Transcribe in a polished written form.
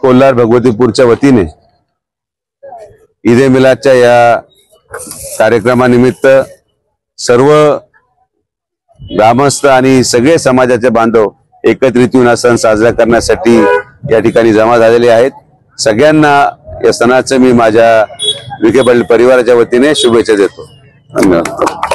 कोल्हार भगवतीपूरच्या वतीने ईद ए मिलादच्या या कार्यक्रमानिमित्त सर्व ग्रामस्थ आणि सगळे समाजाचे बांधव एकत्रित येऊन हा सण साजरा करण्यासाठी या ठिकाणी जमा झालेले आहेत। सगळ्यांना या सणाचे मी माझ्या विखे पाटील परिवाराच्या वतीने शुभेच्छा देतो। धन्यवाद।